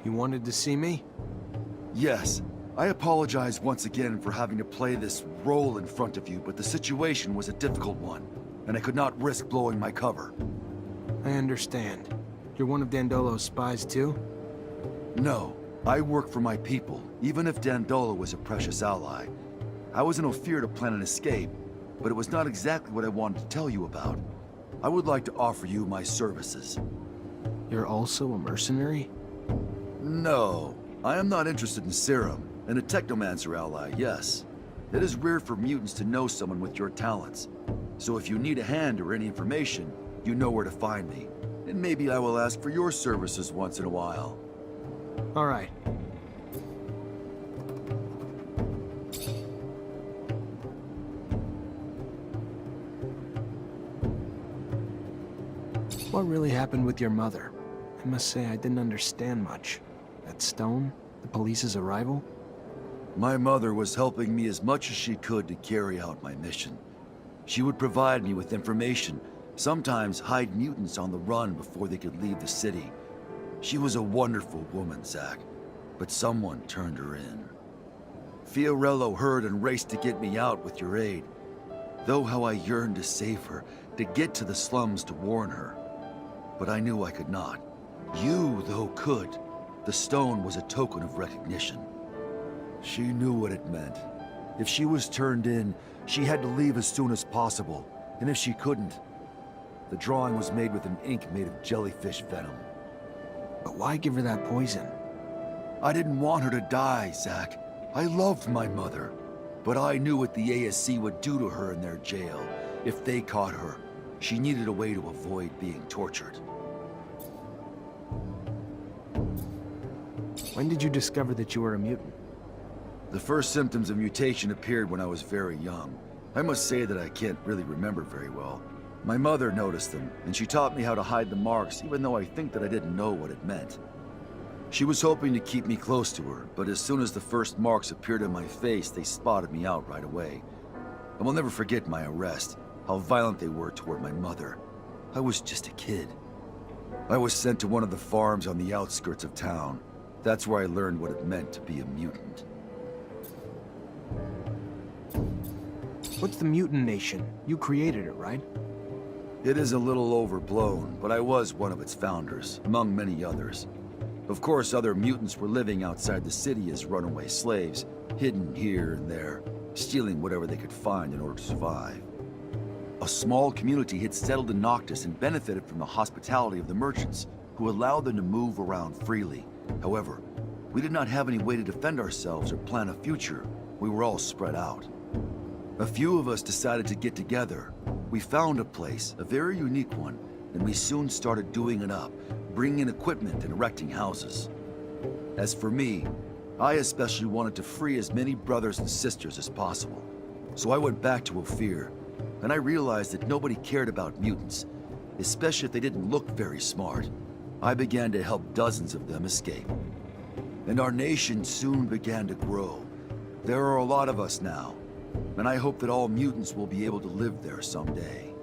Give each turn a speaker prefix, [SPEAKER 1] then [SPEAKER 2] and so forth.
[SPEAKER 1] You wanted to see me?
[SPEAKER 2] Yes. I apologize once again for having to play this role in front of you, but the situation was a difficult one, and I could not risk blowing my cover.
[SPEAKER 1] I understand. You're one of Dandolo's spies too?
[SPEAKER 2] No. I work for my people, even if Dandolo was a precious ally. I was in Ophir to plan an escape, but it was not exactly what I wanted to tell you about. I would like to offer you my services.
[SPEAKER 1] You're also a mercenary?
[SPEAKER 2] No. I am not interested in serum, and a Technomancer ally, yes. It is rare for mutants to know someone with your talents. So if you need a hand or any information, you know where to find me. And maybe I will ask for your services once in a while.
[SPEAKER 1] All right. What really happened with your mother? I must say I didn't understand much. That stone? The police's arrival?
[SPEAKER 2] My mother was helping me as much as she could to carry out my mission. She would provide me with information, sometimes hide mutants on the run before they could leave the city. She was a wonderful woman, Zach, but someone turned her in. Fiorello heard and raced to get me out with your aid. Though how I yearned to save her, to get to the slums to warn her. But I knew I could not. You, though, could. The stone was a token of recognition. She knew what it meant. If she was turned in, she had to leave as soon as possible. And if she couldn't, the drawing was made with an ink made of jellyfish venom.
[SPEAKER 1] But why give her that poison?
[SPEAKER 2] I didn't want her to die, Zach. I loved my mother. But I knew what the ASC would do to her in their jail. If they caught her, she needed a way to avoid being tortured.
[SPEAKER 1] When did you discover that you were a mutant?
[SPEAKER 2] The first symptoms of mutation appeared when I was very young. I must say that I can't really remember very well. My mother noticed them, and she taught me how to hide the marks, even though I think that I didn't know what it meant. She was hoping to keep me close to her, but as soon as the first marks appeared on my face, they spotted me out right away. I will never forget my arrest, how violent they were toward my mother. I was just a kid. I was sent to one of the farms on the outskirts of town. That's where I learned what it meant to be a mutant.
[SPEAKER 1] What's the Mutant Nation? You created it, right?
[SPEAKER 2] It is a little overblown, but I was one of its founders, among many others. Of course, other mutants were living outside the city as runaway slaves, hidden here and there, stealing whatever they could find in order to survive. A small community had settled in Noctis and benefited from the hospitality of the merchants, who allowed them to move around freely. However, we did not have any way to defend ourselves or plan a future. We were all spread out. A few of us decided to get together. We found a place, a very unique one, and we soon started doing it up, bringing in equipment and erecting houses. As for me, I especially wanted to free as many brothers and sisters as possible. So I went back to Ophir, and I realized that nobody cared about mutants, especially if they didn't look very smart. I began to help dozens of them escape. And our nation soon began to grow. There are a lot of us now, and I hope that all mutants will be able to live there someday.